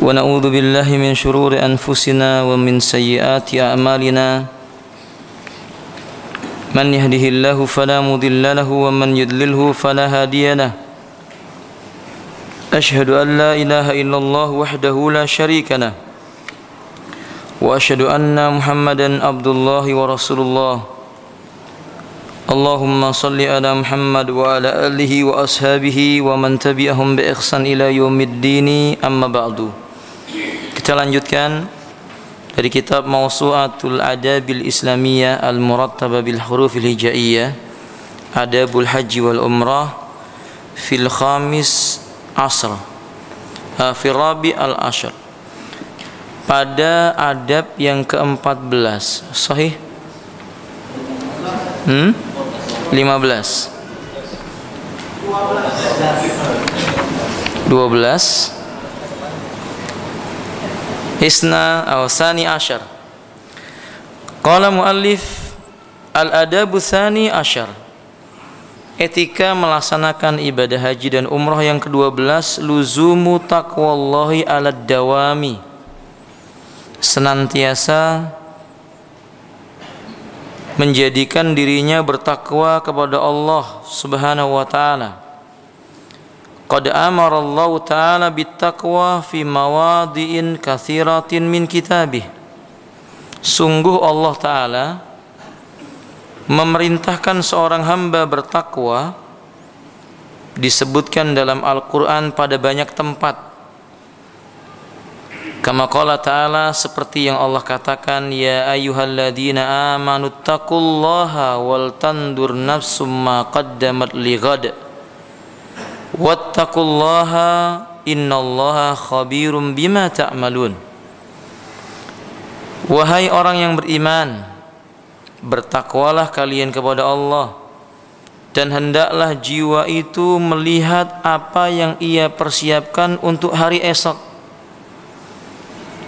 ونعوذ بالله من شرور أنفسنا ومن سيئات أعمالنا من يهده الله فلا مضل له ومن يضلله فلا هادي له أشهد أن لا إله إلا الله وحده لا شريك له وأشهد أن محمدا عبد الله ورسول الله اللهم صل على محمد وعلى آله وأصحابه ومن تبعهم بإحسان إلى يوم الدين أما بعد. Kita lanjutkan dari kitab Mawsu'atul Adabil Islamiyah Al-Murattabah bil Hurufil Hijaiyah Adabul Haji wal Umrah fil Khamis Asr fi Rabi al-Ashr, pada adab yang ke-14. Sahih? 15 12 Isna atau Sani Asyar. Qala muallif al-adabu Sani Asyar, etika melaksanakan ibadah haji dan umrah yang ke-12, luzumu taqwallahi alad dawami, senantiasa menjadikan dirinya bertakwa kepada Allah Subhanahu wa taala. Qad amara Allah taala bittaqwa fi mawadhi'in katsiratin min kitabih. Sungguh Allah taala memerintahkan seorang hamba bertakwa, disebutkan dalam Al-Qur'an pada banyak tempat. Kama qala ta'ala, seperti yang Allah katakan, ya ayyuhalladzina amanu taqullaha wal tandur nafsum ma qaddamat lighad wattaqullaha innallaha khabirum bima ta'malun. Wahai orang yang beriman, bertakwalah kalian kepada Allah, dan hendaklah jiwa itu melihat apa yang ia persiapkan untuk hari esok.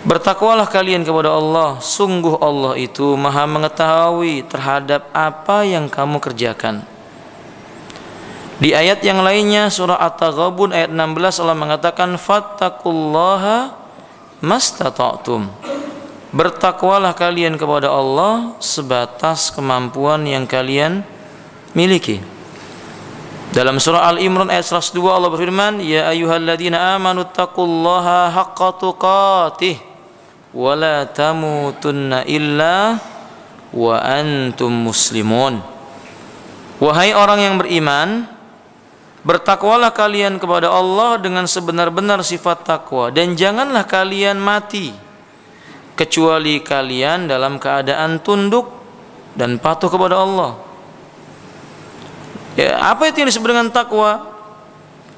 Bertakwalah kalian kepada Allah, sungguh Allah itu maha mengetahui terhadap apa yang kamu kerjakan. Di ayat yang lainnya, surah At-Taghabun ayat 16, Allah mengatakan fattaqullaha mastata'tum. Bertakwalah kalian kepada Allah sebatas kemampuan yang kalian miliki. Dalam surah Al-Imran ayat 102, Allah berfirman, ya ayyuhalladzina amanu taqullaha haqqa tuqatih wala tamutunna illa wa antum muslimun. Wahai orang yang beriman, bertakwalah kalian kepada Allah dengan sebenar-benar sifat takwa, dan janganlah kalian mati kecuali kalian dalam keadaan tunduk dan patuh kepada Allah. Ya, apa itu yang disebut dengan takwa?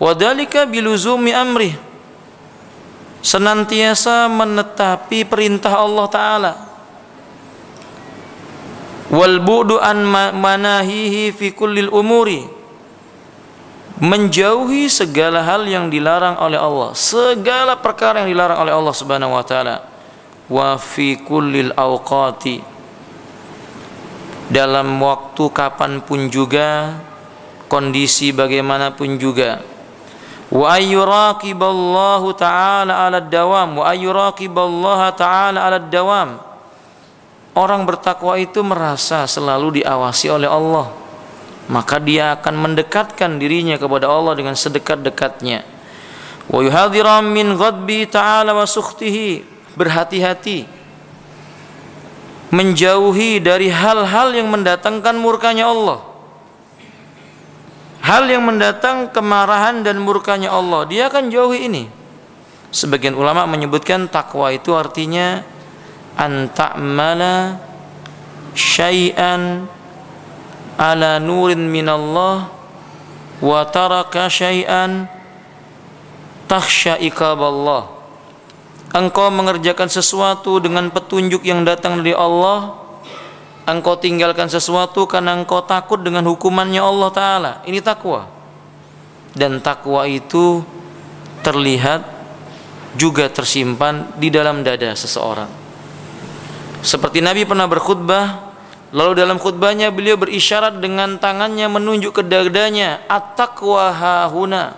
Wadhalika biluzumi amrih, senantiasa menetapi perintah Allah Ta'ala. Wal bu'du an manahihi fi kullil umuri, menjauhi segala hal yang dilarang oleh Allah, segala perkara yang dilarang oleh Allah Subhanahu wa taala. Wa fi kullil awqati, dalam waktu kapanpun juga, kondisi bagaimanapun juga. Wa ayyuraqiballahu ta'ala 'alad dawam, wa ayyuraqiballaha ta'ala 'alad dawam. Orang bertakwa itu merasa selalu diawasi oleh Allah, maka dia akan mendekatkan dirinya kepada Allah dengan sedekat-dekatnya. Wa yuhadhiran min ghadbi ta'ala wa sukhtihi, berhati-hati menjauhi dari hal-hal yang mendatangkan murkanya Allah. Hal yang mendatang kemarahan dan murkanya Allah, dia akan jauhi ini. Sebagian ulama menyebutkan takwa itu artinya anta'mala syai'an ala nurin minallah wa taraka syai'an takhsha iqaballah. Engkau mengerjakan sesuatu dengan petunjuk yang datang dari Allah, engkau tinggalkan sesuatu karena engkau takut dengan hukumannya Allah Ta'ala. Ini takwa. Dan takwa itu terlihat juga tersimpan di dalam dada seseorang. Seperti Nabi pernah berkhutbah, lalu dalam khutbahnya beliau berisyarat dengan tangannya menunjuk ke dadanya, at-taqwa hahuna.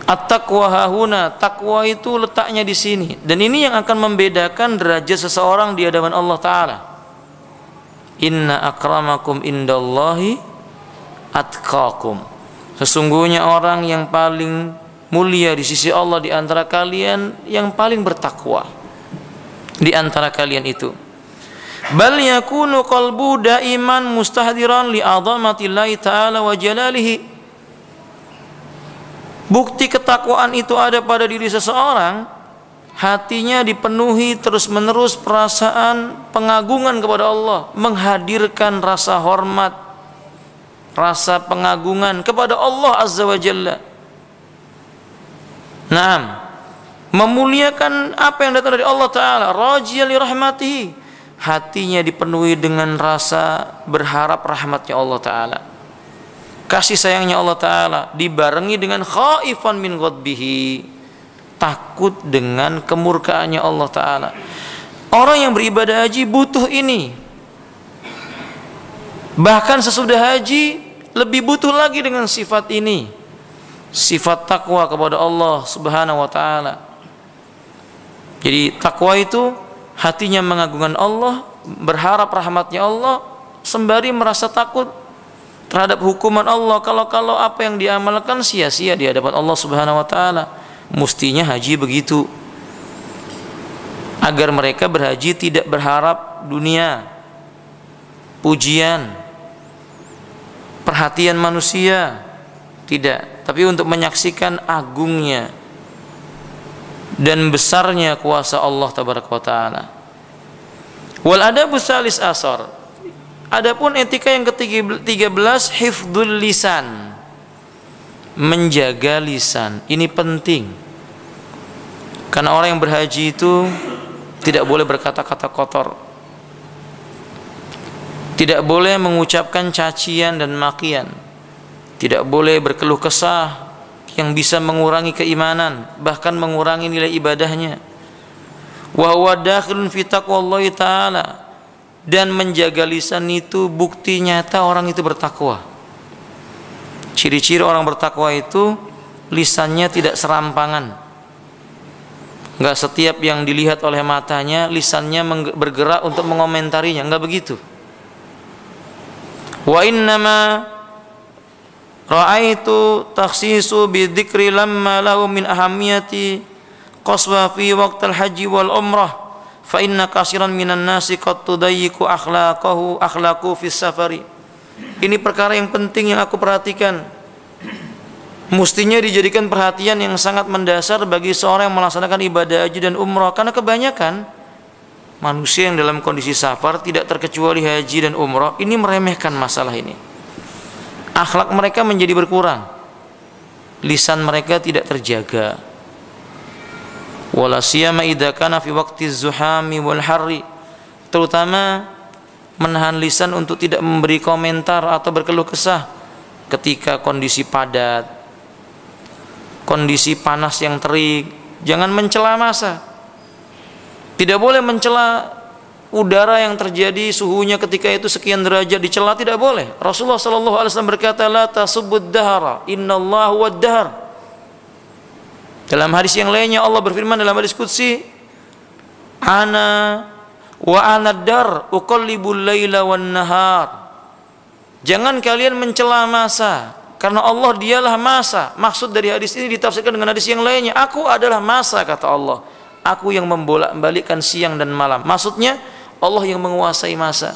At-taqwa hahuna, takwa itu letaknya di sini, dan ini yang akan membedakan derajat seseorang di hadapan Allah Ta'ala. Inna akramakum indallahi atqakum. Sesungguhnya orang yang paling mulia di sisi Allah di antara kalian yang paling bertakwa di antara kalian itu. Bal yakunu qalbu daiman mustahdiran li azamatillahi ta'ala wa jalalihi. Bukti ketakwaan itu ada pada diri seseorang, hatinya dipenuhi terus-menerus perasaan pengagungan kepada Allah, menghadirkan rasa hormat, rasa pengagungan kepada Allah Azza wa Jalla. Naam, memuliakan apa yang datang dari Allah Ta'ala, rajiya li rahmatihi, hatinya dipenuhi dengan rasa berharap rahmatnya Allah Ta'ala, kasih sayangnya Allah Ta'ala, dibarengi dengan khaifan min ghadbihi, takut dengan kemurkaannya Allah Ta'ala. Orang yang beribadah haji butuh ini. Bahkan sesudah haji lebih butuh lagi dengan sifat ini, sifat takwa kepada Allah Subhanahu wa Ta'ala. Jadi takwa itu hatinya mengagungkan Allah, berharap rahmatnya Allah, sembari merasa takut terhadap hukuman Allah kalau apa yang diamalkan sia-sia di hadapan Allah Subhanahu wa Ta'ala. Mestinya haji begitu, agar mereka berhaji tidak berharap dunia, pujian, perhatian manusia, tidak, tapi untuk menyaksikan agungnya dan besarnya kuasa Allah Tabaraka wa Ta'ala. Wal adabus salis asar. Adapun etika yang ke-13, hifdzul lisan, menjaga lisan. Ini penting, karena orang yang berhaji itu tidak boleh berkata-kata kotor, tidak boleh mengucapkan cacian dan makian, tidak boleh berkeluh kesah yang bisa mengurangi keimanan, bahkan mengurangi nilai ibadahnya. Wa huwa dakhilun fi taqwallahi ta'ala. Dan menjaga lisan itu bukti nyata orang itu bertakwa. Ciri-ciri orang bertakwa itu lisannya tidak serampangan. Enggak setiap yang dilihat oleh matanya lisannya bergerak untuk mengomentarinya, enggak begitu. Wa innama ra'aitu takhsisu bi dzikri lamma lahu min ahamiyati qaswa fi waqtal haji wal umrah. Fa inna kasiran minan nasi qad tudayyiqu akhlaqu fi safari. Ini perkara yang penting yang aku perhatikan, mestinya dijadikan perhatian yang sangat mendasar bagi seorang yang melaksanakan ibadah haji dan umrah, karena kebanyakan manusia yang dalam kondisi safar, tidak terkecuali haji dan umrah, ini meremehkan masalah ini. Akhlak mereka menjadi berkurang, lisan mereka tidak terjaga. Wala siyama idza kana fi waqti zuhami wal harri, terutama menahan lisan untuk tidak memberi komentar atau berkeluh kesah ketika kondisi padat, kondisi panas yang terik. Jangan mencela massa, tidak boleh mencela udara yang terjadi suhunya ketika itu sekian derajat, dicela tidak boleh. Rasulullah SAW berkata, la tasubbud dahara innallaha huwad dahr. Dalam hadis yang lainnya Allah berfirman dalam hadis qudsi, ana wa ana dar uqallibul laila wan nahar. Jangan kalian mencela masa, karena Allah dialah masa. Maksud dari hadis ini ditafsirkan dengan hadis yang lainnya, aku adalah masa, kata Allah, aku yang membolak-balikkan siang dan malam. Maksudnya Allah yang menguasai masa,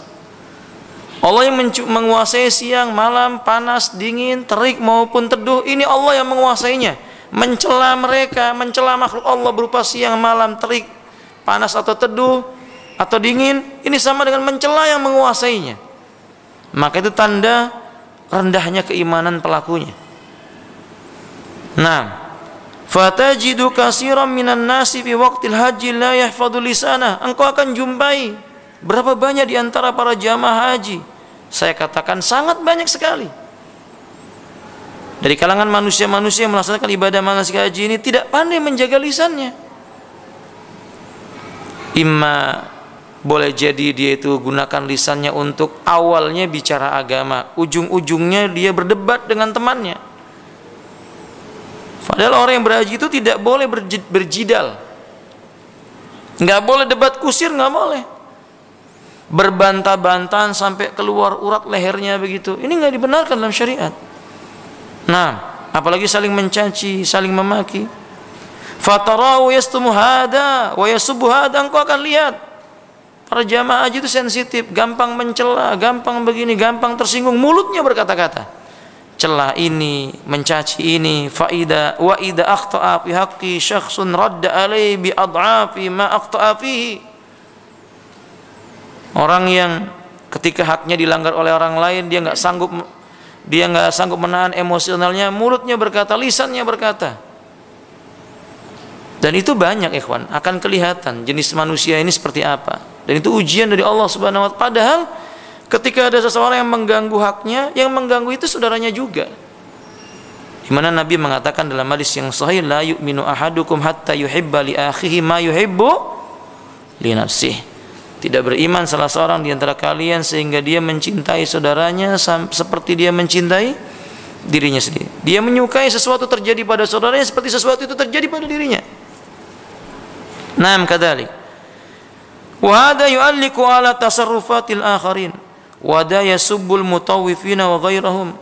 Allah yang menguasai siang, malam, panas, dingin, terik maupun teduh. Ini Allah yang menguasainya. Mencela mereka, mencela makhluk Allah berupa siang, malam, terik, panas atau teduh atau dingin, ini sama dengan mencela yang menguasainya. Maka itu tanda rendahnya keimanan pelakunya. Nah, fatajidu katsiran minan nasi fi waqtil haji la yahfadhu lisana. Engkau akan jumpai berapa banyak di antara para jamaah haji, saya katakan sangat banyak sekali, dari kalangan manusia-manusia yang melaksanakan ibadah manasik haji ini tidak pandai menjaga lisannya. Imma boleh jadi dia itu gunakan lisannya untuk awalnya bicara agama, ujung-ujungnya dia berdebat dengan temannya. Padahal orang yang berhaji itu tidak boleh berjidal, nggak boleh debat kusir, nggak boleh berbantah-bantahan sampai keluar urat lehernya begitu. Ini nggak dibenarkan dalam syariat. Nah, apalagi saling mencaci, saling memaki. Fatarahu yastumu hada wa yasubbu hada. Engkau akan lihat para jamaah haji itu sensitif, gampang mencela, gampang begini, gampang tersinggung, mulutnya berkata-kata, celah ini, mencaci ini. Faida wa ida akhta'a fi haqqi syakhsun radda alaihi bi ad'afi ma akhta'a fihi. Orang yang ketika haknya dilanggar oleh orang lain, dia nggak sanggup menahan emosionalnya, mulutnya berkata, lisannya berkata. Dan itu banyak, ikhwan, akan kelihatan jenis manusia ini seperti apa. Dan itu ujian dari Allah Subhanahu wa Ta'ala. Padahal ketika ada seseorang yang mengganggu haknya, yang mengganggu itu saudaranya juga. Di mana Nabi mengatakan dalam hadis yang sahih, la yu'minu ahadukum hatta yuhibba li akhihi ma yuhibbu li nafsihi. Tidak beriman salah seorang di antara kalian sehingga dia mencintai saudaranya seperti dia mencintai dirinya sendiri. Dia menyukai sesuatu terjadi pada saudaranya seperti sesuatu itu terjadi pada dirinya. Naam kadzalik. Wa hada yu'alliqu ala tasarrufatil akharin wa da yasubbul mutawwifina wa ghairahum.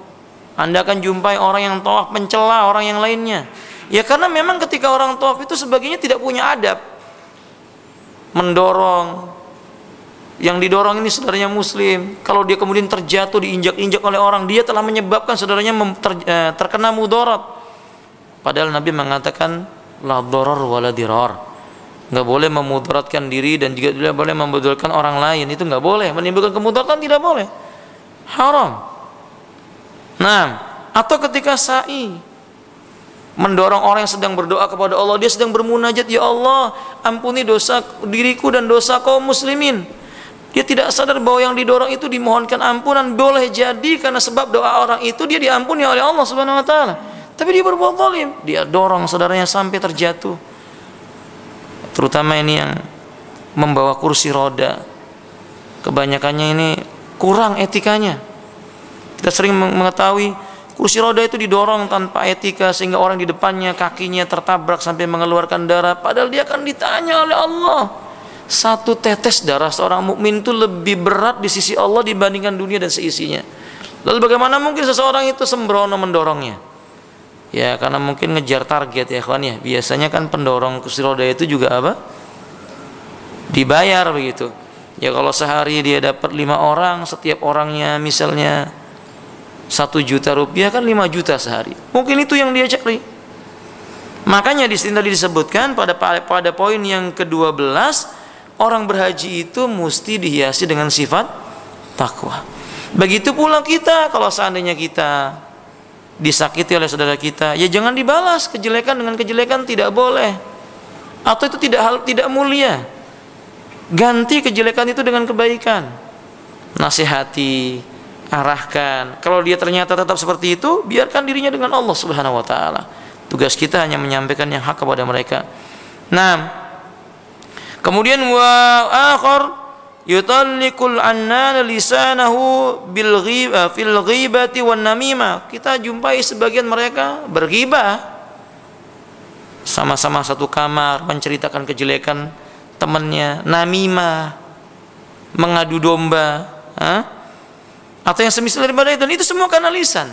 Anda akan jumpai orang yang tawaf mencela orang yang lainnya. Ya karena memang ketika orang tawaf itu sebagainya tidak punya adab. Mendorong, yang didorong ini saudaranya muslim, kalau dia kemudian terjatuh diinjak-injak oleh orang, dia telah menyebabkan saudaranya terkena mudarat. Padahal Nabi mengatakan la dharar wala dirar. Enggak boleh memudaratkan diri dan juga tidak boleh memudaratkan orang lain. Itu enggak boleh, menimbulkan kemudaratan tidak boleh. Haram. Nah, atau ketika sa'i mendorong orang yang sedang berdoa kepada Allah, dia sedang bermunajat, ya Allah, ampuni dosa diriku dan dosa kaum muslimin. Dia tidak sadar bahwa yang didorong itu dimohonkan ampunan. Boleh jadi karena sebab doa orang itu dia diampuni oleh Allah Subhanahu wa Ta'ala. Tapi dia berbuat zalim, dia dorong saudaranya sampai terjatuh. Terutama ini yang membawa kursi roda, kebanyakannya ini kurang etikanya. Kita sering mengetahui kursi roda itu didorong tanpa etika sehingga orang di depannya kakinya tertabrak sampai mengeluarkan darah. Padahal dia akan ditanya oleh Allah. Satu tetes darah seorang mukmin itu lebih berat di sisi Allah dibandingkan dunia dan seisinya. Lalu bagaimana mungkin seseorang itu sembrono mendorongnya? Ya karena mungkin ngejar target ya kawan ya. Biasanya kan pendorong kursi roda itu juga apa? Dibayar begitu. Ya kalau sehari dia dapat 5 orang, setiap orangnya misalnya 1 juta rupiah, kan 5 juta sehari. Mungkin itu yang dia cari. Makanya di sini tadi disebutkan pada poin yang ke-12, orang berhaji itu mesti dihiasi dengan sifat takwa. Begitu pula kita, kalau seandainya kita disakiti oleh saudara kita, ya jangan dibalas kejelekan dengan kejelekan, tidak boleh. Atau itu tidak mulia. Ganti kejelekan itu dengan kebaikan. Nasihati, arahkan. Kalau dia ternyata tetap seperti itu, biarkan dirinya dengan Allah Subhanahu wa Ta'ala. Tugas kita hanya menyampaikan yang hak kepada mereka. Nah, kemudian wa akhar yutalliqul annan lisanahu bil ghibah fil ghibati wan namimah. Kita jumpai sebagian mereka berghibah, sama-sama satu kamar menceritakan kejelekan temannya, namimah, mengadu domba, atau yang semisal daripada itu. Dan itu semua karena lisan.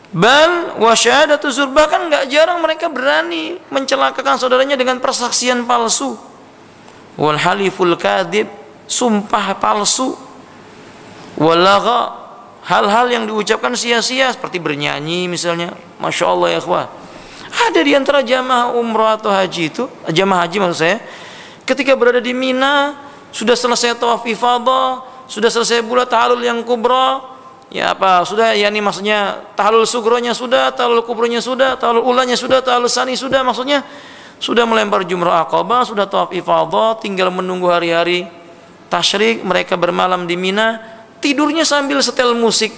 Bal wa syahadatu zur, bahkan enggak jarang mereka berani mencelakakan saudaranya dengan persaksian palsu. Wal haliful kadhib, sumpah palsu. Wal lagha, hal-hal yang diucapkan sia-sia seperti bernyanyi misalnya. Masya Allah ya ikhwah. Ada di antara jamaah umrah atau haji itu, jamaah haji maksud saya, ketika berada di Mina, sudah selesai tawaf ifadah, sudah selesai pula tahallul yang kubra, ya apa sudah, yakni maksudnya tahallul sugronya sudah, tahallul kubronya sudah, tahallul ulanya sudah, tahallul sani sudah, maksudnya sudah melempar jumrah aqabah, sudah tawaf ifadah, tinggal menunggu hari-hari tasyrik. Mereka bermalam di Mina, tidurnya sambil setel musik.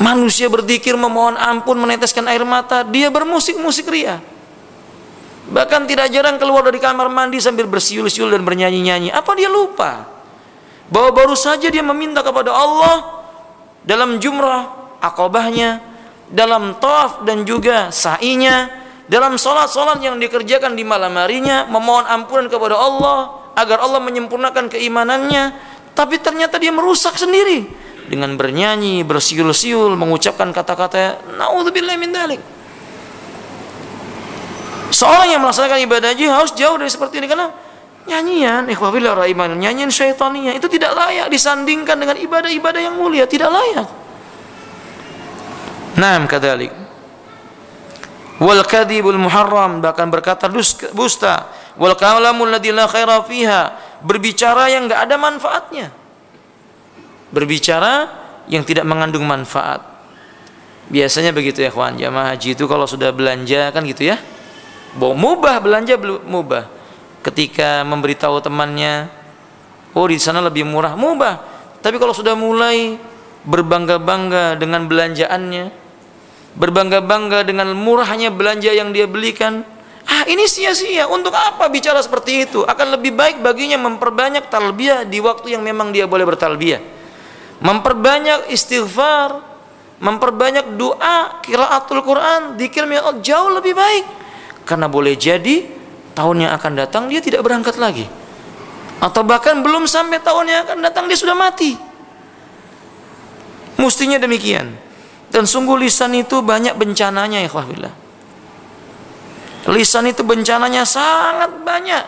Manusia berzikir memohon ampun, meneteskan air mata, dia bermusik-musik ria. Bahkan tidak jarang keluar dari kamar mandi sambil bersiul-siul dan bernyanyi-nyanyi. Apa dia lupa bahwa baru saja dia meminta kepada Allah dalam jumrah aqabahnya, dalam tawaf dan juga sa'inya, dalam sholat-sholat yang dikerjakan di malam harinya, memohon ampunan kepada Allah agar Allah menyempurnakan keimanannya, tapi ternyata dia merusak sendiri dengan bernyanyi, bersiul-siul, mengucapkan kata-kata naudzubillahi min dzalik. Seorang yang melaksanakan ibadah haji harus jauh dari seperti ini, karena nyanyian ikhwafillah rahiman, nyanyian syaitaniyah itu tidak layak disandingkan dengan ibadah-ibadah yang mulia, tidak layak. Naam kadzalik. Wal kadzibul muharram, bahkan berkata dusta, wal kalamul ladzi la khaira fiha, berbicara yang enggak ada manfaatnya, berbicara yang tidak mengandung manfaat. Biasanya begitu ya kawan, jamaah haji itu kalau sudah belanja kan gitu ya, mubah belanja, mubah. Ketika memberitahu temannya, oh di sana lebih murah, mubah. Tapi kalau sudah mulai berbangga-bangga dengan belanjaannya, berbangga-bangga dengan murahnya belanja yang dia belikan, ini sia-sia. Untuk apa bicara seperti itu? Akan lebih baik baginya memperbanyak talbiyah di waktu yang memang dia boleh bertalbiyah, memperbanyak istighfar, memperbanyak doa, qiraatul Quran, dzikir jauh lebih baik. Karena boleh jadi tahun yang akan datang dia tidak berangkat lagi, atau bahkan belum sampai tahun yang akan datang dia sudah mati. Mestinya demikian. Dan sungguh lisan itu banyak bencananya ya ikhwahillah. Lisan itu bencananya sangat banyak.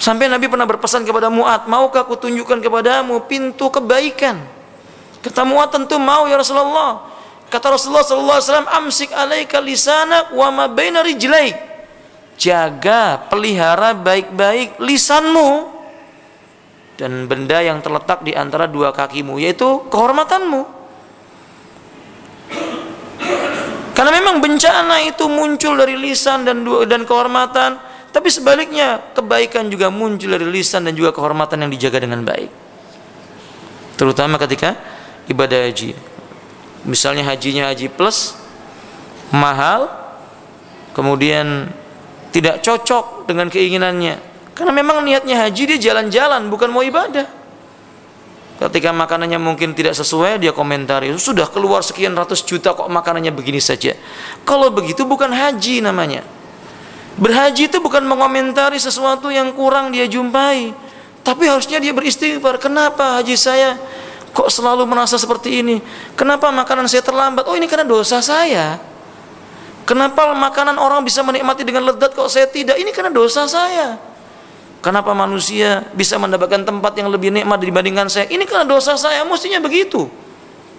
Sampai Nabi pernah berpesan kepada Mu'adz, maukah aku tunjukkan kepadamu pintu kebaikan? Kata Mu'adz, tentu mau ya Rasulullah. Kata Rasulullah sallallahu alaihi wasallam, amsik alaika lisanak wa ma baina rijlaik. Jaga, pelihara baik-baik lisanmu dan benda yang terletak di antara dua kakimu, yaitu kehormatanmu. Karena memang bencana itu muncul dari lisan dan kehormatan, tapi sebaliknya kebaikan juga muncul dari lisan dan juga kehormatan yang dijaga dengan baik. Terutama ketika ibadah haji. Misalnya hajinya haji plus, mahal, kemudian tidak cocok dengan keinginannya. Karena memang niatnya haji dia jalan-jalan, bukan mau ibadah. Ketika makanannya mungkin tidak sesuai, dia komentari, sudah keluar sekian ratus juta kok makanannya begini saja. Kalau begitu bukan haji namanya. Berhaji itu bukan mengomentari sesuatu yang kurang dia jumpai, tapi harusnya dia beristighfar. Kenapa haji saya kok selalu merasa seperti ini? Kenapa makanan saya terlambat? Oh, ini karena dosa saya. Kenapa makanan orang bisa menikmati dengan lezat kok saya tidak? Ini karena dosa saya. Kenapa manusia bisa mendapatkan tempat yang lebih nikmat dibandingkan saya? Ini karena dosa saya. Mestinya begitu.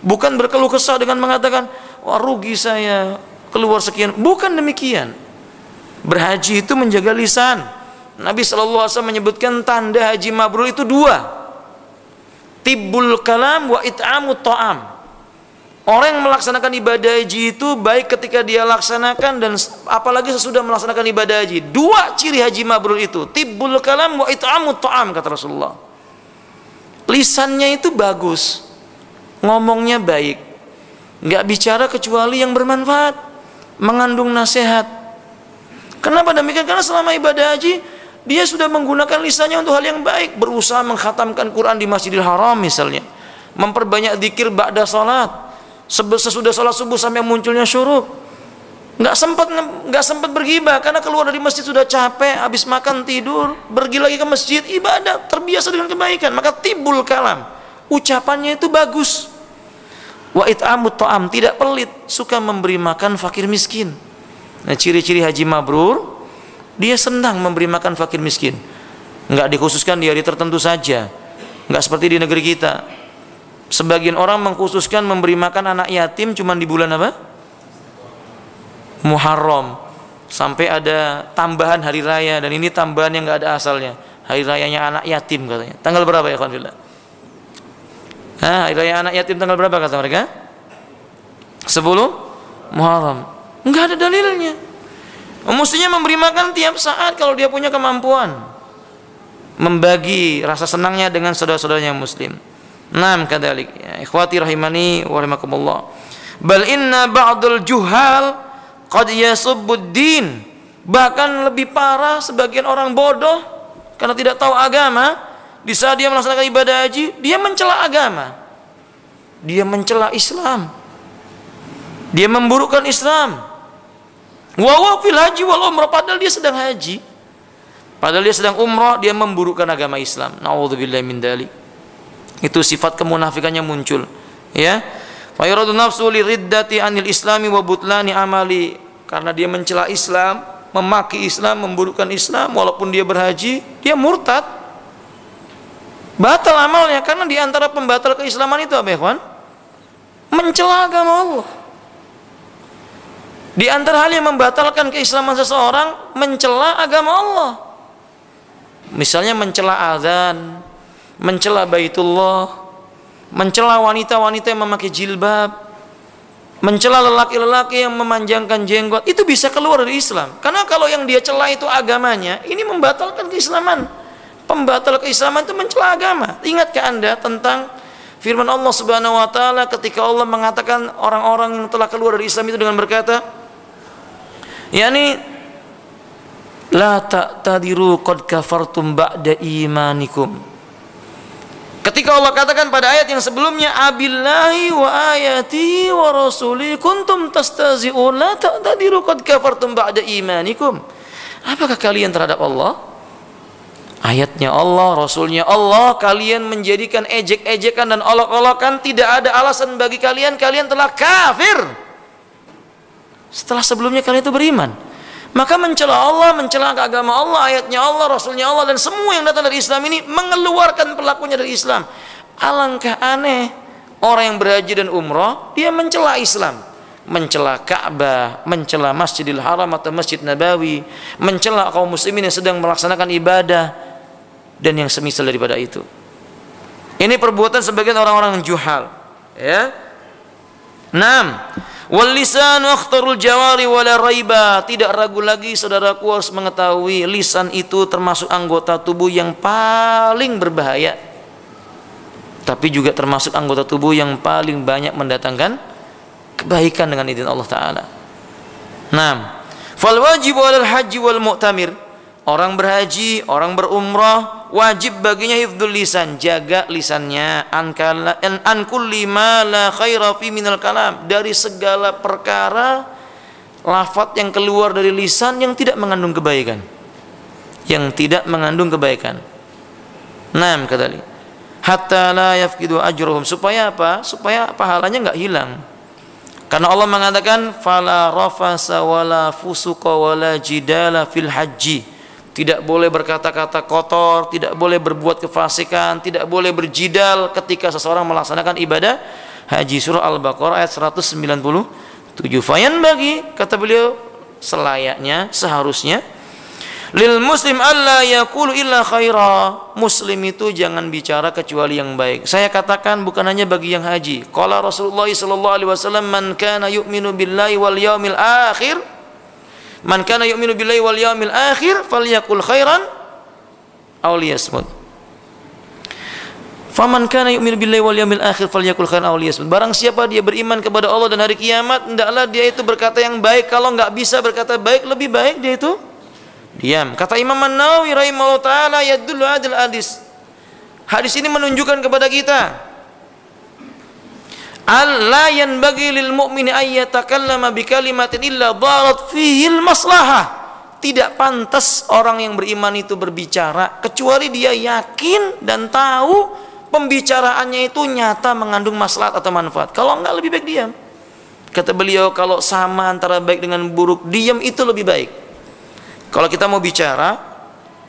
Bukan berkeluh kesah dengan mengatakan, wah rugi saya keluar sekian. Bukan demikian. Berhaji itu menjaga lisan. Nabi SAW menyebutkan tanda haji mabrur itu 2. Tibbul kalam wa it'amut ta'am. Orang yang melaksanakan ibadah haji itu baik ketika dia laksanakan dan apalagi sesudah melaksanakan ibadah haji. 2 ciri haji mabrur itu, tibbul kalam wa it'amut ta'am, kata Rasulullah. Lisannya itu bagus, ngomongnya baik, nggak bicara kecuali yang bermanfaat, mengandung nasihat. Kenapa demikian? Karena selama ibadah haji dia sudah menggunakan lisannya untuk hal yang baik, berusaha mengkhatamkan Quran di Masjidil Haram misalnya, memperbanyak zikir ba'da salat, sesudah salat subuh sampai munculnya syuruk. Nggak sempat berghibah karena keluar dari masjid sudah capek, habis makan tidur, pergi lagi ke masjid ibadah, terbiasa dengan kebaikan. Maka tibul kalam, ucapannya itu bagus. Wa it'amut ta'am, tidak pelit, suka memberi makan fakir miskin. Nah, ciri-ciri haji mabrur, dia senang memberi makan fakir miskin. Nggak dikhususkan di hari tertentu saja, nggak seperti di negeri kita. Sebagian orang mengkhususkan memberi makan anak yatim cuma di bulan apa? Muharram. Sampai ada tambahan hari raya, dan ini tambahan yang nggak ada asalnya. Hari rayanya anak yatim katanya. Tanggal berapa ya kawan fillah? Hari raya anak yatim tanggal berapa kata mereka? 10 Muharram. Nggak ada dalilnya. Mestinya memberi makan tiap saat kalau dia punya kemampuan, membagi rasa senangnya dengan saudara-saudaranya muslim. Naam kadzalik ya ikhwati rahimani wa rahimakumullah. Bal inna ba'dul juhal qad yasubuddin. Bahkan lebih parah, sebagian orang bodoh karena tidak tahu agama, di saat dia melaksanakan ibadah haji dia mencela agama, dia mencela Islam, Dia memburukkan Islam. Wa huwa fil haji wal umrah, padahal dia sedang haji. Padahal dia sedang umrah, dia memburukkan agama Islam. Nauzubillahi min dzalik. Itu sifat kemunafikannya muncul. Ya. Fa yaradu nafsu li riddati anil islami wa butlani amali. Karena dia mencela Islam, memaki Islam, memburukkan Islam, walaupun dia berhaji, dia murtad. Batal amalnya, karena di antara pembatal keislaman itu apa ya, kawan? Mencela agama Allah. Di antara hal yang membatalkan keislaman seseorang, mencela agama Allah. Misalnya mencela azan, mencela Baitullah, mencela wanita-wanita yang memakai jilbab, mencela lelaki-lelaki yang memanjangkan jenggot, itu bisa keluar dari Islam. Karena kalau yang dia cela itu agamanya, ini membatalkan keislaman. Pembatal keislaman itu mencela agama. Ingatkah Anda tentang firman Allah Subhanahu wa taala ketika Allah mengatakan orang-orang yang telah keluar dari Islam itu dengan berkata, yakni la ta'tadiru qad kafartum ba'da imanikum. Ketika Allah katakan pada ayat yang sebelumnya, abillahi wa ayati wa rasuli kuntum tastazi'un la ta'tadiru qad kafartum ba'da imanikum. Apakah kalian terhadap Allah, ayatnya Allah, Rasulnya Allah, kalian menjadikan ejek-ejekan dan olok-olokan? Tidak ada alasan bagi kalian, kalian telah kafir setelah sebelumnya kalian itu beriman. Maka mencela Allah, mencela agama Allah, ayatnya Allah, Rasulnya Allah, dan semua yang datang dari Islam ini mengeluarkan pelakunya dari Islam. Alangkah aneh orang yang berhaji dan umrah, dia mencela Islam, mencela Ka'bah, mencela Masjidil Haram atau Masjid Nabawi, mencela kaum muslimin yang sedang melaksanakan ibadah, dan yang semisal daripada itu. Ini perbuatan sebagian orang-orang yang juhal, ya. 6. Wal lisanu akhtarul jawari wala raiba. Tidak ragu lagi saudaraku harus mengetahui lisan itu termasuk anggota tubuh yang paling berbahaya, tapi juga termasuk anggota tubuh yang paling banyak mendatangkan kebaikan dengan izin Allah Ta'ala. 6. Fal wajibu alal haji wal mu'tamir. Orang berhaji, orang berumrah, wajib baginya hifdzul lisan, jaga lisannya, an kulli ma la khaira fi minal kalam, dari segala perkara lafaz yang keluar dari lisan yang tidak mengandung kebaikan, yang tidak mengandung kebaikan. 6 kata Ali, hatta la yafqidu ajruhum, supaya apa? Supaya pahalanya enggak hilang. Karena Allah mengatakan fala rafasa wala fusuqa wala jidala fil haji. Tidak boleh berkata-kata kotor, tidak boleh berbuat kefasikan, tidak boleh berjidal ketika seseorang melaksanakan ibadah haji. Surah Al-Baqarah ayat 197. Fayan bagi, kata beliau, selayaknya, seharusnya, lil muslim alla yaqulu illa khaira. Muslim itu jangan bicara kecuali yang baik. Saya katakan bukan hanya bagi yang haji. Qala Rasulullah sallallahu alaihi wasallam, man kana yu'minu billahi wal yaumil akhir, man kana yu'minu billahi wal yaumil akhir falyakul khairan aw liyasmut. Faman kana yu'minu billahi wal yaumil akhir falyakul khairan aw liyasmut. Barang siapa dia beriman kepada Allah dan hari kiamat, hendaklah dia itu berkata yang baik. Kalau enggak bisa berkata baik, lebih baik dia itu diam. Kata Imam An-Nawawi rahimahullah taala, yadullu adil hadis. Hadis ini menunjukkan kepada kita alla yanbaghi lil mu'mini ay yatakallama bi kalimatin illa darat fihi al maslahah. Tidak pantas orang yang beriman itu berbicara kecuali dia yakin dan tahu pembicaraannya itu nyata mengandung maslahat atau manfaat. Kalau enggak, lebih baik diam. Kata beliau, kalau sama antara baik dengan buruk, diam itu lebih baik. Kalau kita mau bicara,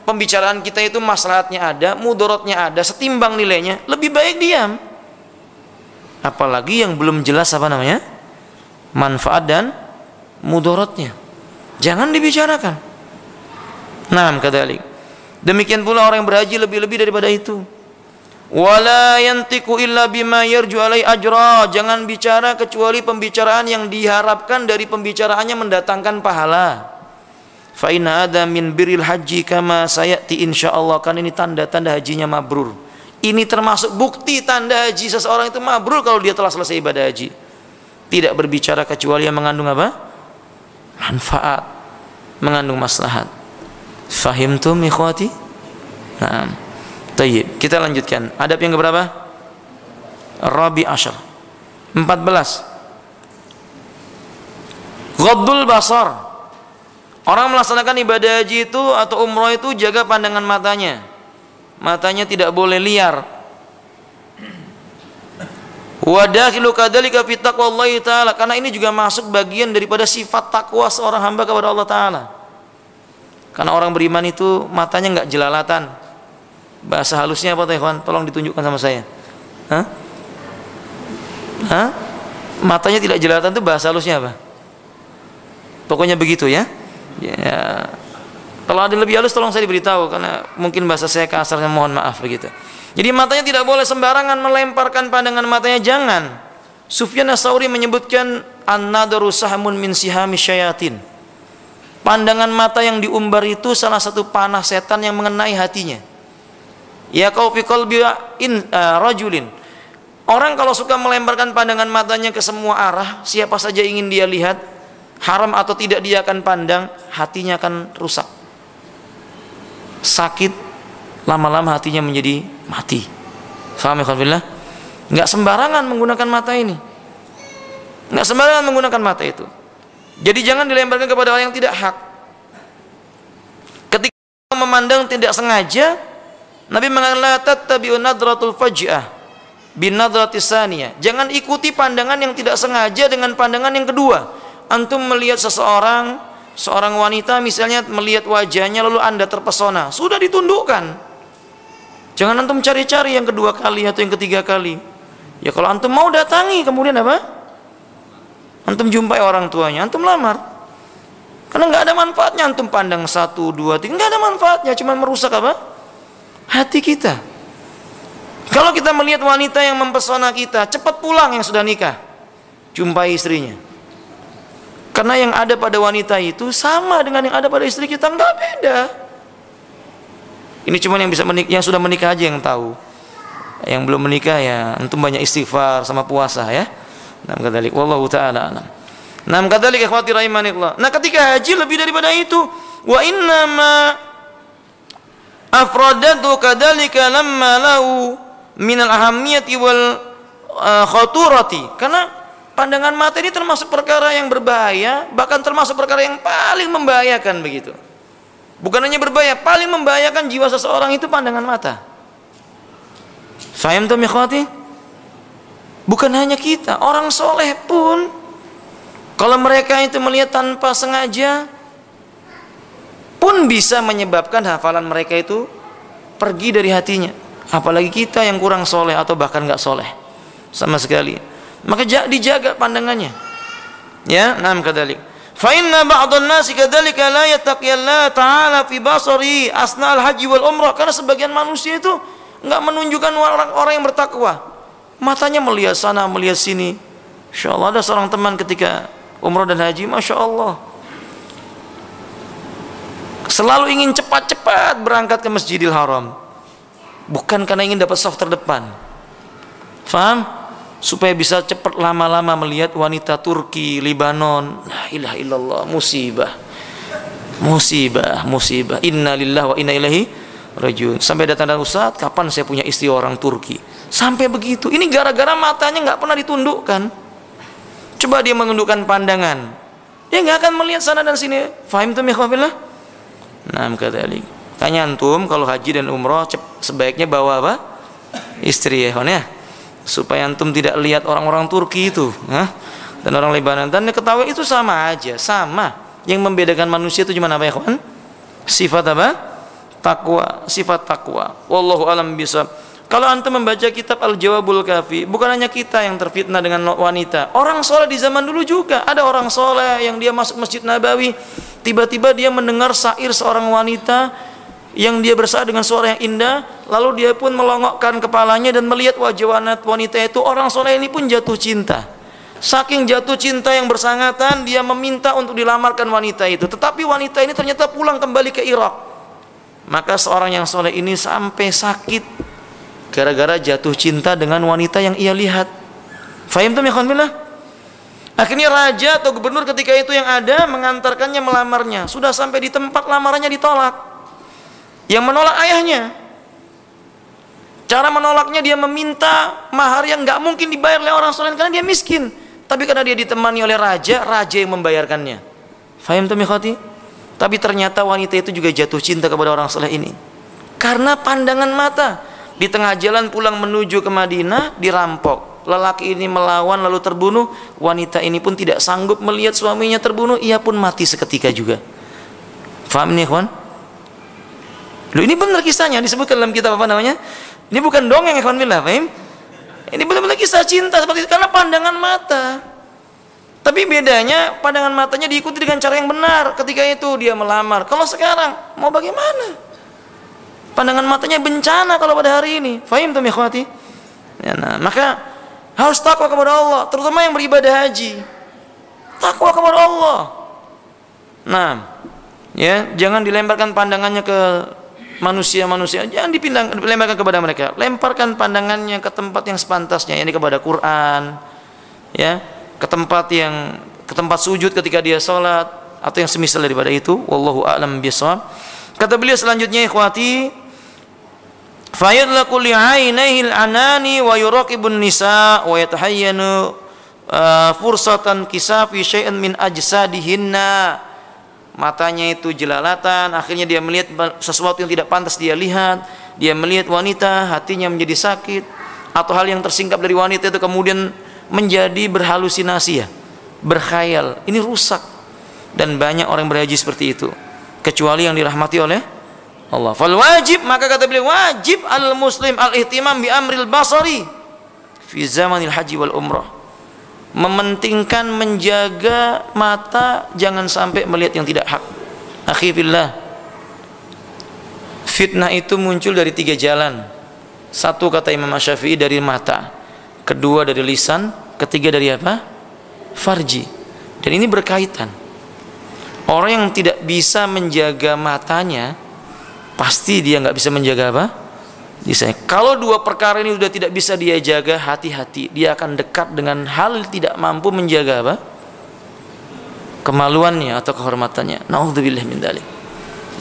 pembicaraan kita itu maslahatnya ada, mudaratnya ada, setimbang nilainya, lebih baik diam. Apalagi yang belum jelas apa namanya, manfaat dan mudaratnya, jangan dibicarakan. 6 kadzalik. Demikian pula orang yang berhaji lebih-lebih daripada itu. Wala yantiqu illa bima yarju alai ajra. Jangan bicara kecuali pembicaraan yang diharapkan dari pembicaraannya mendatangkan pahala. Fa inna ada min birril haji kama sayati insyaallah. Kan ini tanda-tanda hajinya mabrur. Ini termasuk bukti tanda haji seseorang itu mabrur kalau dia telah selesai ibadah haji. Tidak berbicara kecuali yang mengandung apa? Manfaat, mengandung maslahat. Fahimtum ikhwati? Nah, tayyib. Kita lanjutkan. Adab yang keberapa? Rabi' Ashar. 14. Ghaddul basar. Orang melaksanakan ibadah haji itu atau umroh itu jaga pandangan matanya. Matanya tidak boleh liar. Wa dakhilu kadzalika fi taqwallahi ta'ala, karena ini juga masuk bagian daripada sifat takwa seorang hamba kepada Allah Ta'ala. Karena orang beriman itu matanya enggak jelalatan. Bahasa halusnya apa, Tehwan? Tolong ditunjukkan sama saya. Matanya tidak jelalatan itu bahasa halusnya apa? Pokoknya begitu ya. Ya. Kalau ada lebih halus tolong saya diberitahu, karena mungkin bahasa saya kasar, mohon maaf begitu. Jadi matanya tidak boleh sembarangan melemparkan pandangan matanya, jangan. Sufyan Ats-Tsauri menyebutkan an-nadaru sahmun min sihami syayatin. Pandangan mata yang diumbar itu salah satu panah setan yang mengenai hatinya. Ya kau fi qalbi rajulin. Orang kalau suka melemparkan pandangan matanya ke semua arah, siapa saja ingin dia lihat, haram atau tidak dia akan pandang, hatinya akan rusak. Sakit, lama-lama hatinya menjadi mati. Faham ya Alhamdulillah? Enggak sembarangan menggunakan mata ini. Enggak sembarangan menggunakan mata itu. Jadi jangan dilemparkan kepada orang yang tidak hak. Ketika memandang tidak sengaja, Nabi mengatakan la tattabi'un nadratul faj'ah bin nadratis saniyah. Jangan ikuti pandangan yang tidak sengaja dengan pandangan yang kedua. Antum melihat seorang wanita misalnya, melihat wajahnya lalu Anda terpesona, sudah ditundukkan. Jangan antum cari-cari yang kedua kali atau yang ketiga kali. Ya kalau antum mau datangi, kemudian apa? Antum jumpai orang tuanya, antum lamar. Karena nggak ada manfaatnya antum pandang 1, 2, 3, nggak ada manfaatnya, cuma merusak apa? Hati kita. Kalau kita melihat wanita yang mempesona kita, cepat pulang yang sudah nikah, jumpai istrinya. Karena yang ada pada wanita itu sama dengan yang ada pada istri kita, nggak beda. Ini cuma yang sudah menikah aja yang tahu. Yang belum menikah ya antum banyak istighfar sama puasa ya. Nam kadzalik wallahu taala alam. Nam kadzalik ikhwati rahimanillah. Nah, ketika haji lebih daripada itu, wa inna ma afradatu kadzalika lamma lahu min al-ahammiyati wal khaturati. Karena pandangan mata ini termasuk perkara yang berbahaya, bahkan termasuk perkara yang paling membahayakan begitu. Bukan hanya berbahaya, paling membahayakan jiwa seseorang itu pandangan mata. Faham tuh ikhwati? Bukan hanya kita, orang soleh pun kalau mereka itu melihat tanpa sengaja pun bisa menyebabkan hafalan mereka itu pergi dari hatinya. Apalagi kita yang kurang soleh atau bahkan nggak soleh sama sekali. Maka dijaga pandangannya. Ya, nam kadzalik. Fa inna ba'dhan nasi kadzalika la yattaqiyallaha ta'ala fi basari asna'al haji wal umrah. Karena sebagian manusia itu enggak menunjukkan orang-orang yang bertakwa. Matanya melihat sana, melihat sini. Insyaallah ada seorang teman ketika umrah dan haji, Masya Allah, selalu ingin cepat-cepat berangkat ke Masjidil Haram. Bukan karena ingin dapat saf terdepan. Faham? Supaya bisa cepat lama-lama melihat wanita Turki, Libanon. La ilaha illallah, musibah. Musibah, musibah. Inna lillahi wa inna ilaihi rajiun. Sampai datang dan Ustaz, kapan saya punya istri orang Turki? Sampai begitu. Ini gara-gara matanya nggak pernah ditundukkan. Coba dia menundukkan pandangan, dia nggak akan melihat sana dan sini. Fahim tuh ikhwafillah? Nah, kadzalik. Tanya antum kalau haji dan umroh sebaiknya bawa apa? Istri ya, supaya antum tidak lihat orang-orang Turki itu, dan orang Lebanon. Dan ketahui itu sama aja, sama. Yang membedakan manusia itu cuma apa ya, kawan? Sifat apa? Takwa, sifat takwa. Wallahu alam bisawab. Kalau antum membaca kitab Al-Jawabul Kafi, bukan hanya kita yang terfitnah dengan wanita. Orang soleh di zaman dulu juga ada orang soleh yang dia masuk Masjid Nabawi, tiba-tiba dia mendengar syair seorang wanita yang dia bersair dengan suara yang indah, lalu dia pun melongokkan kepalanya dan melihat wajah wanita itu. Orang soleh ini pun jatuh cinta. Saking jatuh cinta yang bersangatan, dia meminta untuk dilamarkan wanita itu. Tetapi wanita ini ternyata pulang kembali ke Irak. Maka seorang yang soleh ini sampai sakit gara-gara jatuh cinta dengan wanita yang ia lihat. Fahim tuh ya alhamdulillah? Akhirnya raja atau gubernur ketika itu yang ada mengantarkannya melamarnya. Sudah sampai di tempat lamarannya ditolak. Yang menolak ayahnya. Cara menolaknya dia meminta mahar yang nggak mungkin dibayar oleh orang soleh karena dia miskin. tapi karena dia ditemani oleh raja, raja yang membayarkannya. Fahim tuh ikhwati? Tapi ternyata wanita itu juga jatuh cinta kepada orang saleh ini karena pandangan mata. Di tengah jalan pulang menuju ke Madinah dirampok, lelaki ini melawan lalu terbunuh. Wanita ini pun tidak sanggup melihat suaminya terbunuh, ia pun mati seketika juga. Faham nih kawan? Loh, ini benar kisahnya, disebutkan dalam kitab apa namanya? Ini bukan dongeng, ikhwan billah, paham? Ini benar-benar kisah cinta seperti itu karena pandangan mata. Tapi bedanya pandangan matanya diikuti dengan cara yang benar. Ketika itu dia melamar. Kalau sekarang mau bagaimana? Pandangan matanya bencana kalau pada hari ini. Fahim tuh ikhwati? Ya, nah, maka harus takwa kepada Allah, terutama yang beribadah haji. Takwa kepada Allah. Nah, ya, jangan dilemparkan pandangannya ke manusia-manusia, jangan dilemparkan kepada mereka. Lemparkan pandangannya ke tempat yang sepantasnya, yakni kepada Quran, ya, ke tempat sujud ketika dia sholat atau yang semisal daripada itu. Wallahu a'lam bishawab. Kata beliau selanjutnya, ikhwati, fayadlaku li'ainaihi al-anani wa yuraqibun nisa wa yatahayyanu fursatan kisafi syai'an min ajsadihinna. Matanya itu jelalatan, akhirnya dia melihat sesuatu yang tidak pantas dia lihat. Dia melihat wanita, hatinya menjadi sakit, atau hal yang tersingkap dari wanita itu kemudian menjadi berhalusinasi, ya, berkhayal. Ini rusak. Dan banyak orang berhaji seperti itu, kecuali yang dirahmati oleh Allah. Fal wajib, maka kata beliau, wajib al muslim al ihtimam bi amril basari fi zamanil haji wal umrah. Mementingkan menjaga mata, jangan sampai melihat yang tidak hak. Akhi fillah, fitnah itu muncul dari 3 jalan. Satu, kata Imam Syafi'i, dari mata, kedua dari lisan, ketiga dari apa? Farji. Dan ini berkaitan. Orang yang tidak bisa menjaga matanya, pasti dia nggak bisa menjaga apa? Lisannya. Kalau 2 perkara ini sudah tidak bisa dia jaga, hati-hati, dia akan dekat dengan hal tidak mampu menjaga apa? Kemaluannya atau kehormatannya. Naudzubillah min dzalik.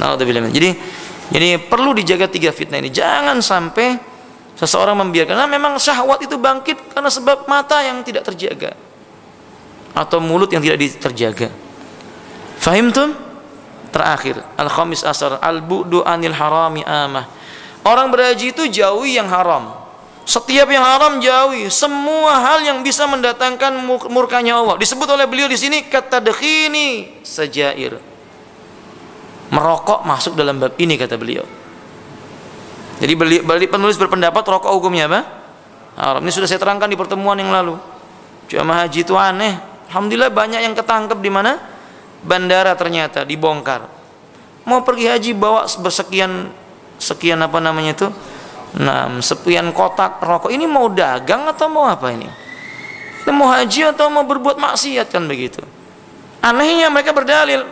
Naudzubillah. Jadi perlu dijaga 3 fitnah ini. Jangan sampai seseorang membiarkan. Nah, memang syahwat itu bangkit karena sebab mata yang tidak terjaga atau mulut yang tidak terjaga. Fahimtum? Terakhir, al-khamis asar, al-bu'du anil harami amah. Orang berhaji itu jauhi yang haram. Setiap yang haram jauhi. Semua hal yang bisa mendatangkan murkanya Allah. Disebut oleh beliau di sini katadkhini sajair. Merokok masuk dalam bab ini, kata beliau. Jadi penulis berpendapat rokok hukumnya apa? Haram. Ini sudah saya terangkan di pertemuan yang lalu. Jamaah haji itu aneh. Alhamdulillah banyak yang ketangkep di mana? Bandara, ternyata dibongkar. Mau pergi haji bawa sekian apa namanya itu, sekian kotak rokok. Ini mau dagang atau mau apa ini? Ini mau haji atau mau berbuat maksiat, kan begitu. Anehnya mereka berdalil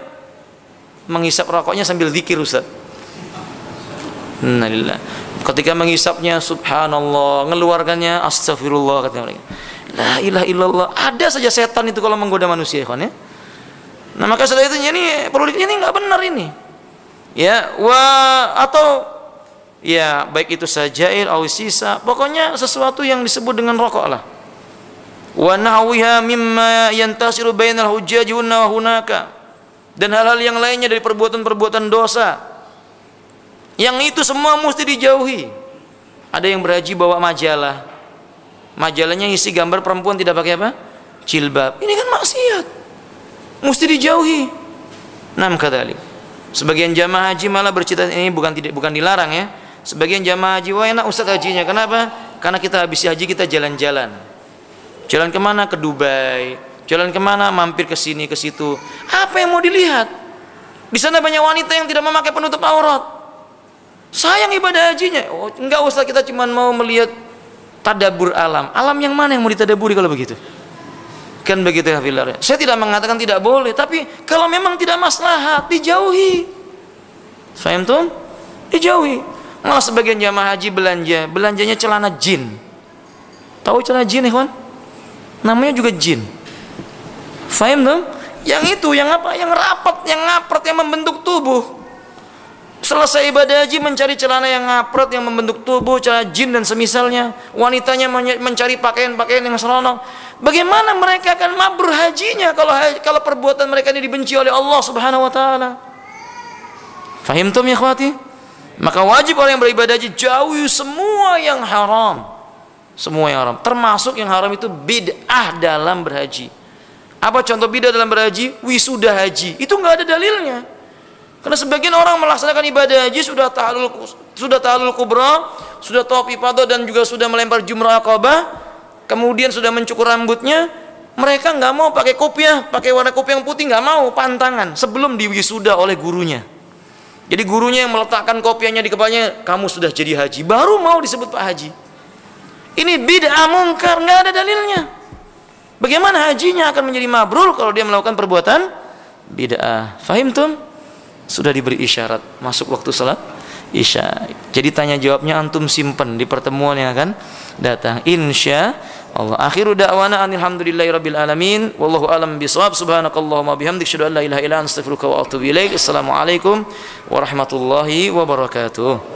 menghisap rokoknya sambil zikir, Ustaz. Innalillah. Ketika menghisapnya subhanallah, ngeluarkannya astagfirullah, kata mereka. La ilaha illallah. Ada saja setan itu kalau menggoda manusia, kan ya. Nah, maka setelah itu ini perlu ini nggak benar ini. Ya, atau ya baik itu sajair atau sisa, pokoknya sesuatu yang disebut dengan rokok lah. Wa nahwiha mimma yantasiru bainal hujjaji wa hunaka. Dan hal-hal yang lainnya dari perbuatan-perbuatan dosa. Yang itu semua mesti dijauhi. Ada yang berhaji bawa majalah. Majalahnya isi gambar perempuan tidak pakai apa? Jilbab. Ini kan maksiat. Mesti dijauhi. Nam kadzalik. Sebagian jamaah haji malah bercita, ini bukan dilarang ya. Sebagian jamaah haji, wah enak Ustaz hajinya. Kenapa? Karena kita habis haji kita jalan-jalan. Jalan kemana? Ke Dubai. Jalan kemana? Mampir ke sini ke situ. Apa yang mau dilihat? Di sana banyak wanita yang tidak memakai penutup aurat. Sayang ibadah hajinya. Oh, enggak Ustaz, kita cuma mau melihat tadabbur alam. Alam yang mana yang mau ditadaburi kalau begitu? Kan begitu ya fillah. Saya tidak mengatakan tidak boleh, tapi kalau memang tidak maslahat, dijauhi. Faham tuh? Dijauhi. Malah sebagian jamaah haji belanjanya celana jin. Tahu celana jin, ikhwan? Namanya juga jin. Faham tuh? Yang itu, yang apa? Yang rapat, yang ngapret, yang membentuk tubuh. Selesai ibadah haji mencari celana yang ngapret yang membentuk tubuh, celana jin dan semisalnya. Wanitanya mencari pakaian-pakaian yang seronok. Bagaimana mereka akan mabrur hajinya kalau perbuatan mereka ini dibenci oleh Allah Subhanahu wa taala? Fahimtum ya akhwati? Maka wajib orang yang beribadah haji jauhi semua yang haram. Semua yang haram, termasuk yang haram itu bid'ah dalam berhaji. Apa contoh bid'ah dalam berhaji? Wisuda haji. Itu enggak ada dalilnya. Karena sebagian orang melaksanakan ibadah haji sudah tahlul kubra, sudah tawaf ifadah dan juga sudah melempar jumrah aqabah, kemudian sudah mencukur rambutnya, mereka nggak mau pakai kopiah, pakai warna kopiah yang putih, nggak mau, pantangan sebelum diwisuda oleh gurunya. Jadi gurunya yang meletakkan kopiahnya di kepalanya, kamu sudah jadi haji, baru mau disebut Pak Haji. Ini bid'ah mungkar, nggak ada dalilnya. Bagaimana hajinya akan menjadi mabrur kalau dia melakukan perbuatan bid'ah? Fahim tum? Sudah diberi isyarat masuk waktu salat isya. Jadi tanya jawabnya antum simpen di pertemuan yang akan datang insya Allah. Akhiru da'wana alhamdulillahirabbil alamin wallahu alam bisawab. Subhanakallahumma bihamdik asyhadu an la ilaha illa anta astaghfiruka wa atubu ilaik. Assalamualaikum warahmatullahi wabarakatuh.